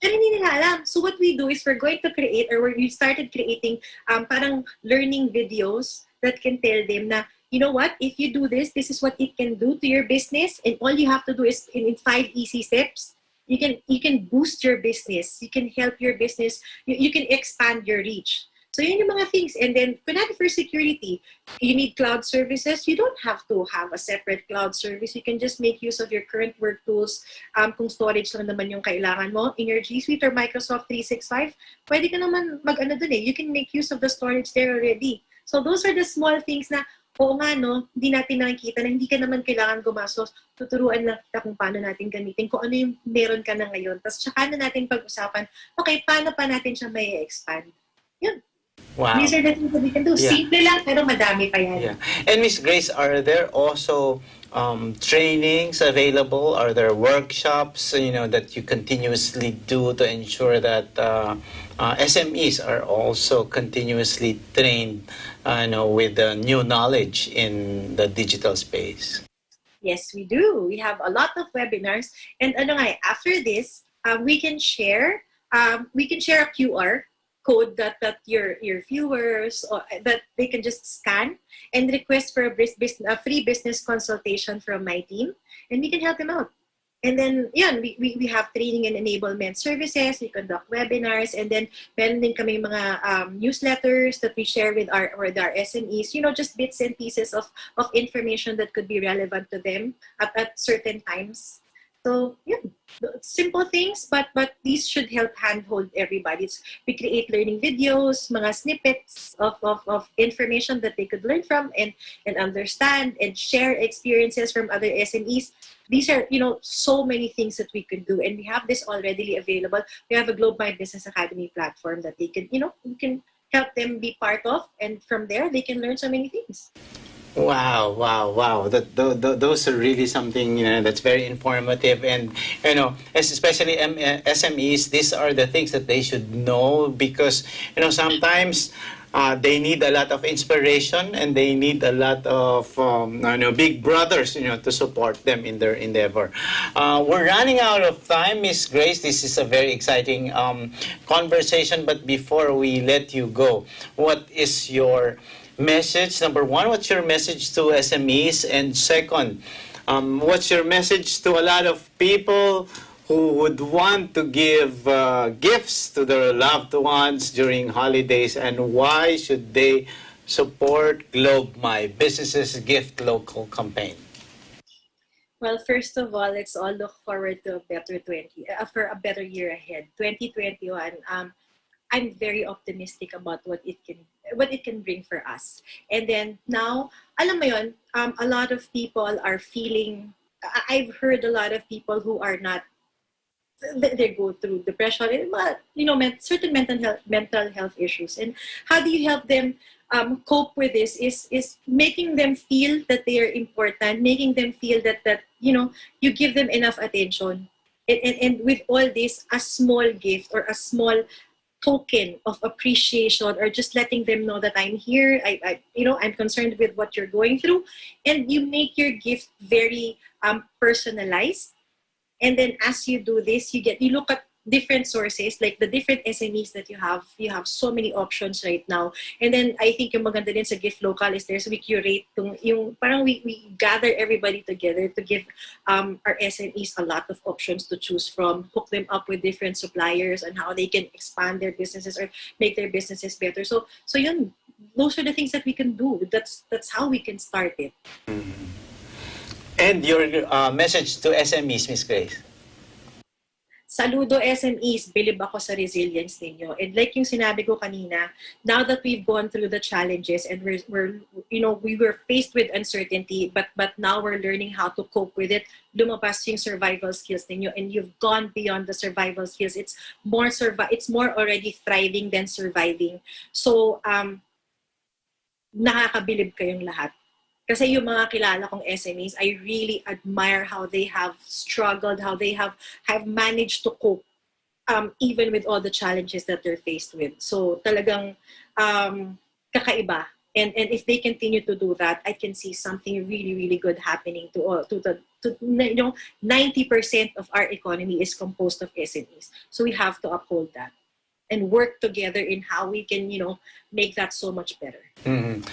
Pero hindi nila alam. So what we do is we're going to create, or we started creating parang learning videos that can tell them na, you know what, if you do this, this is what it can do to your business, and all you have to do is in 5 easy steps, you can boost your business, you can help your business, you can expand your reach. So yun yung mga things. And then, for security, you need cloud services. You don't have to have a separate cloud service. You can just make use of your current work tools. Kung storage lang naman yung kailangan mo in your G Suite or Microsoft 365, pwede ka naman mag-ano dun eh. You can make use of the storage there already. So those are the small things na, oo nga no, hindi natin nakikita na hindi ka naman kailangan gumastos. Tuturuan lang kita kung paano natin gamitin, kung ano yung meron ka na ngayon. Tapos tsaka na natin pag-usapan, okay, paano pa natin siya may expand? Yun. Wow. These are the things that we can do. Yeah. Simple lang, pero madami pa yan. Yeah. And Miss Grace, are there also trainings available? Are there workshops, that you continuously do to ensure that SMEs are also continuously trained, with new knowledge in the digital space? Yes, we do. We have a lot of webinars, and after this, we can share a QR code that your viewers, or that they can just scan and request for a free business consultation from my team, and we can help them out. And then, we have training and enablement services. We conduct webinars, and then meron din kami mga newsletters that we share with our SMEs. Just bits and pieces of information that could be relevant to them at certain times. So, simple things, but these should help handhold everybody. We create learning videos, mga snippets of information that they could learn from and understand and share experiences from other SMEs. These are, so many things that we could do, and we have this already available. We have a Globe My Business Academy platform that they can, we can help them be part of, and from there they can learn so many things. Wow. Those are really something, that's very informative. And, especially SMEs, these are the things that they should know because, sometimes they need a lot of inspiration and they need a lot of, big brothers, to support them in their endeavor. We're running out of time, Miss Grace. This is a very exciting conversation. But before we let you go, what is your message? Number one, what's your message to SMEs? And second, what's your message to a lot of people who would want to give gifts to their loved ones during holidays, and why should they support Globe My Business's Gift Local campaign? Well, first of all, let's all look forward to a better year ahead. 2021. I'm very optimistic about what it can bring for us. And then now, alam mo yun, a lot of people are feeling, I've heard a lot of people who are not, they go through depression and certain mental health issues. And how do you help them cope with this is making them feel that they are important, making them feel that you give them enough attention. And with all this, a small gift or a small token of appreciation, or just letting them know that I'm here, I'm concerned with what you're going through, and you make your gift very personalized. And then as you do this, you look at different sources, like the different SMEs that you have so many options right now. And then I think yung maganda din sa Gift Local is there's we curate yung parang we gather everybody together to give our SMEs a lot of options to choose from, hook them up with different suppliers and how they can expand their businesses or make their businesses better. So yun, those are the things that we can do. That's how we can start it. And your message to SMEs, Miss Grace? Saludo SMEs, believe ako sa resilience ninyo. And like yung sinabi ko kanina, now that we've gone through the challenges and we were faced with uncertainty, but now we're learning how to cope with it. Lumabas yung survival skills ninyo, and you've gone beyond the survival skills. It's more already thriving than surviving. So nakakabilib kayong lahat. Kasi yung mga kilala kong SMEs, I really admire how they have struggled, how they have managed to cope, even with all the challenges that they're faced with. So talagang kakaiba. And if they continue to do that, I can see something really, really good happening to 90% of our economy is composed of SMEs. So we have to uphold that and work together in how we can, make that so much better. Mm-hmm.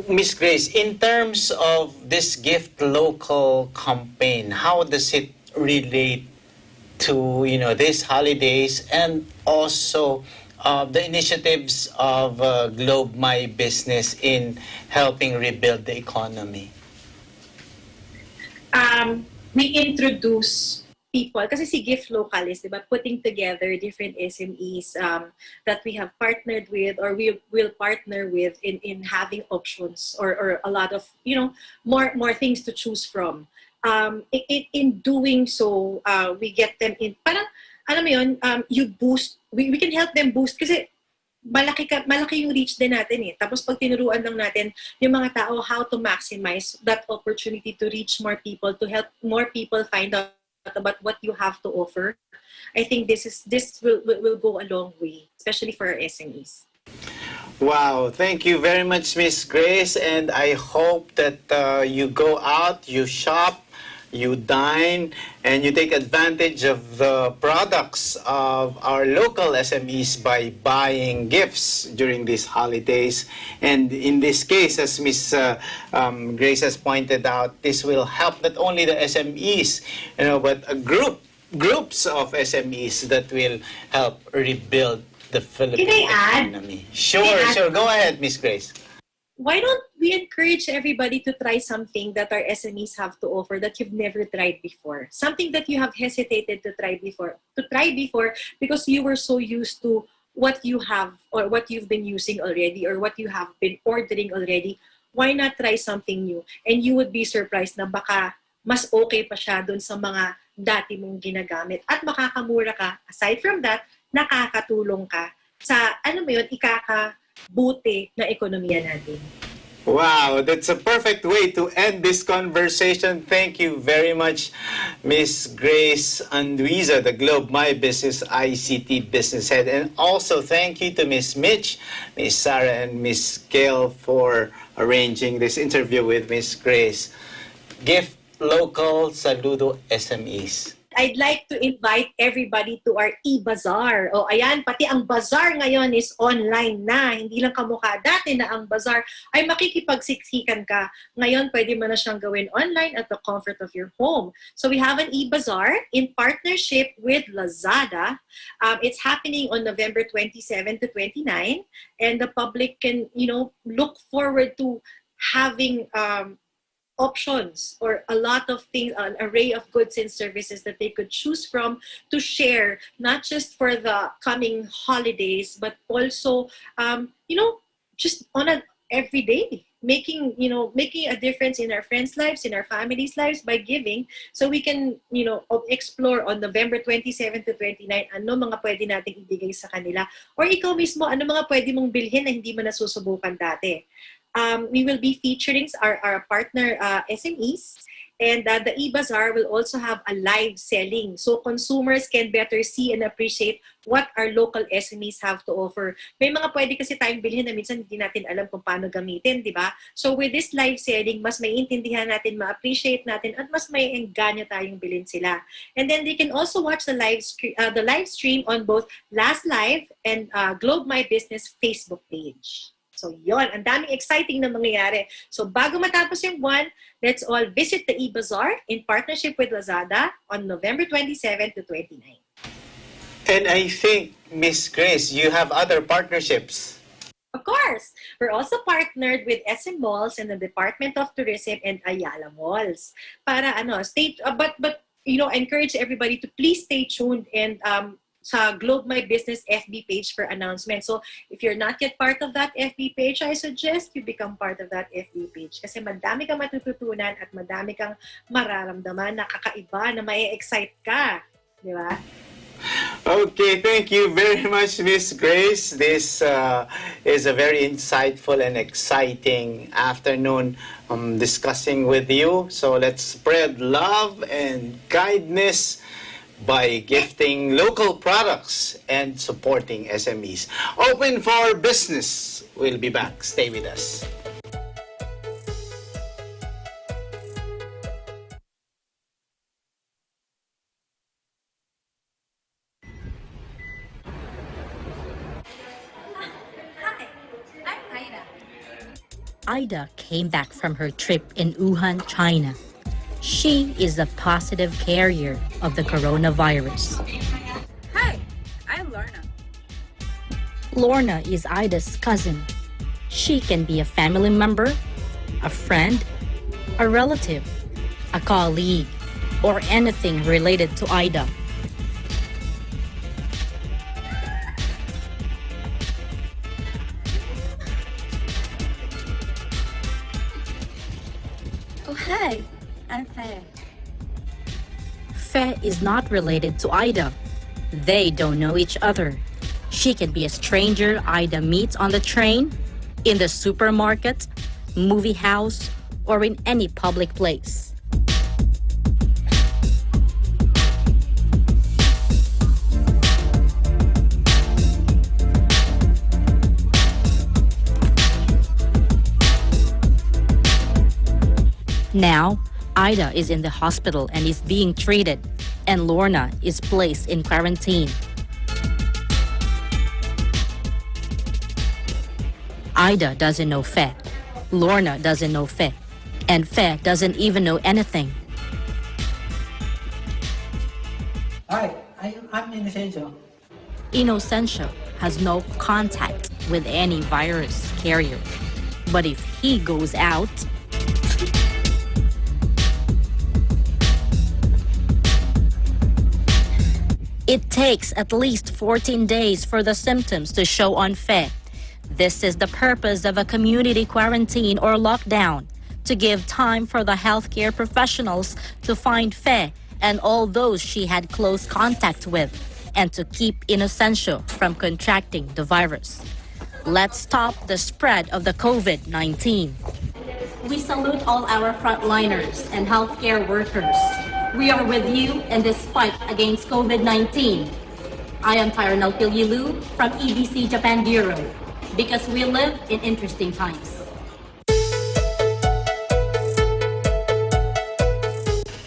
Miss Grace, in terms of this Gift Local campaign, how does it relate to these holidays and also the initiatives of Globe My Business in helping rebuild the economy? We introduce people, kasi si Gift Local is, diba, putting together different SMEs that we have partnered with or we will partner with in having options or a lot of, more things to choose from. In doing so, we get them in, parang, alam mo yun, you boost, we can help them boost kasi malaki yung reach din natin eh. Tapos pag tinuruan lang natin yung mga tao how to maximize that opportunity to reach more people, to help more people find out about what you have to offer, I think this will go a long way, especially for our SMEs. Wow, thank you very much, Miss Grace, and I hope that you go out, you shop, you dine, and you take advantage of the products of our local SMEs by buying gifts during these holidays. And in this case, as Miss Grace has pointed out, this will help not only the SMEs, but groups of SMEs that will help rebuild the Philippine economy. Sure. Go ahead, Miss Grace. Why don't we encourage everybody to try something that our SMEs have to offer that you've never tried before? Something that you have hesitated to try before because you were so used to what you have or what you've been using already or what you have been ordering already. Why not try something new? And you would be surprised na baka mas okay pa siya dun sa mga dati mong ginagamit. At makakamura ka. Aside from that, nakakatulong ka sa, ikakabuti na ekonomiya natin. Wow, that's a perfect way to end this conversation. Thank you very much, Miss Grace Anduiza, the Globe My Business ICT Business Head. And also thank you to Miss Mitch, Miss Sarah, and Miss Gail for arranging this interview with Miss Grace. Gift Local, saludo SMEs. I'd like to invite everybody to our e-bazaar. O ayan, pati ang bazaar ngayon is online na. Hindi lang kamukha dati na ang bazaar ay makikipagsiksikan ka. Ngayon, pwede mo na siyang gawin online at the comfort of your home. So we have an e-bazaar in partnership with Lazada. It's happening on November 27 to 29. And the public can, look forward to having options or a lot of things, an array of goods and services that they could choose from to share, not just for the coming holidays, but also, just on an everyday, making a difference in our friends' lives, in our families' lives by giving. So we can, explore on November 27 to 29, ano mga pwede nating ibigay sa kanila. Or ikaw mismo, ano mga pwede mong bilhin na hindi mo nasusubukan dati. we will be featuring our partner SMEs. And the e-bazaar will also have a live selling. So consumers can better see and appreciate what our local SMEs have to offer. May mga pwede kasi tayong bilhin na minsan hindi natin alam kung paano gamitin, di ba? So with this live selling, mas maiintindihan natin, ma-appreciate natin, at mas may engganyo tayong bilhin sila. And then they can also watch the live stream on both Last Live and Globe My Business Facebook page. So yon, ang daming exciting na mangyayari. So bago matapos yung buwan, let's all visit the e-bazaar in partnership with Lazada on November 27 to 29. And I think, Miss Grace, you have other partnerships. Of course, we're also partnered with SM Malls and the Department of Tourism and Ayala Malls. Para but encourage everybody to please stay tuned and sa Globe My Business FB page for announcement. So if you're not yet part of that FB page, I suggest you become part of that FB page. Kasi madami kang matututunan at madami kang mararamdaman na kakaiba, na mai-excite ka. Di ba? Okay, thank you very much, Miss Grace. This is a very insightful and exciting afternoon discussing with you. So let's spread love and kindness by gifting local products and supporting SMEs. Open for Business. We'll be back. Stay with us. Ida came back from her trip in Wuhan, China. She is a positive carrier of the coronavirus. Hi, I'm Lorna. Lorna is Ida's cousin. She can be a family member, a friend, a relative, a colleague, or anything related to Ida. Oh, hi. I'm Faye. Faye is not related to Ida. They don't know each other. She can be a stranger Ida meets on the train, in the supermarket, movie house, or in any public place. Now, Ida is in the hospital and is being treated, and Lorna is placed in quarantine. Ida doesn't know Faye. Lorna doesn't know Faye. And Faye doesn't even know anything. Hi, I'm Innocencio. Innocencio has no contact with any virus carrier. But if he goes out, it takes at least 14 days for the symptoms to show on Faye. This is the purpose of a community quarantine or lockdown, to give time for the healthcare professionals to find Faye and all those she had close contact with, and to keep Innocencio from contracting the virus. Let's stop the spread of the COVID-19. We salute all our frontliners and healthcare workers. We are with you in this fight against COVID-19. I am Tyronel Pililu from EBC Japan Bureau, because we live in interesting times.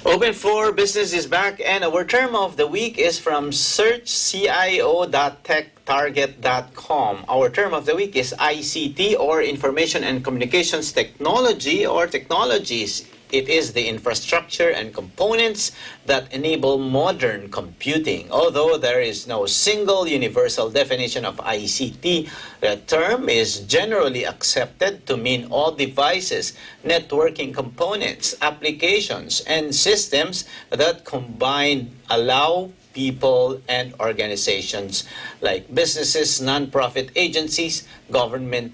Open for Business is back, and our term of the week is from searchcio.techtarget.com. Our term of the week is ICT, or Information and Communications Technology, or technologies. It is the infrastructure and components that enable modern computing. Although there is no single universal definition of ICT, the term is generally accepted to mean all devices, networking components, applications, and systems that combined allow people and organizations like businesses, non-profit agencies, government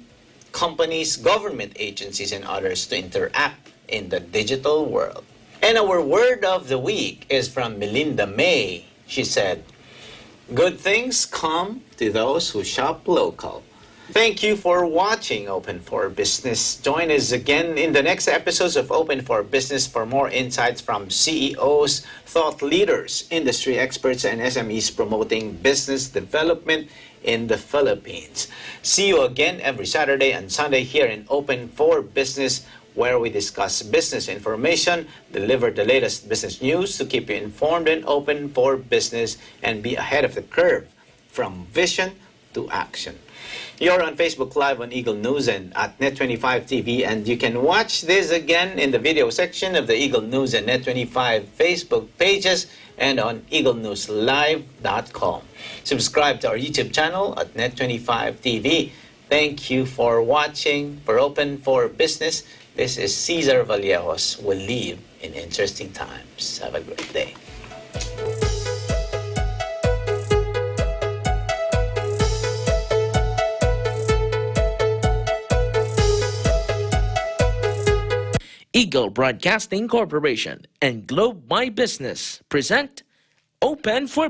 companies, government agencies, and others to interact in the digital world. And our word of the week is from Melinda May. She said, "Good things come to those who shop local." Thank you for watching Open for Business. Join us again in the next episodes of Open for Business for more insights from CEOs, thought leaders, industry experts, and SMEs promoting business development in the Philippines. See you again every Saturday and Sunday here in Open for Business, where we discuss business information, deliver the latest business news to keep you informed and open for business and be ahead of the curve from vision to action. You're on Facebook Live on Eagle News and at Net25 TV, and you can watch this again in the video section of the Eagle News and Net25 Facebook pages and on eaglenewslive.com. Subscribe to our YouTube channel at Net25 TV. Thank you for watching. For Open for Business, this is Cesar Vallejos. We'll live in interesting times. Have a great day. Eagle Broadcasting Corporation and Globe My Business present Open for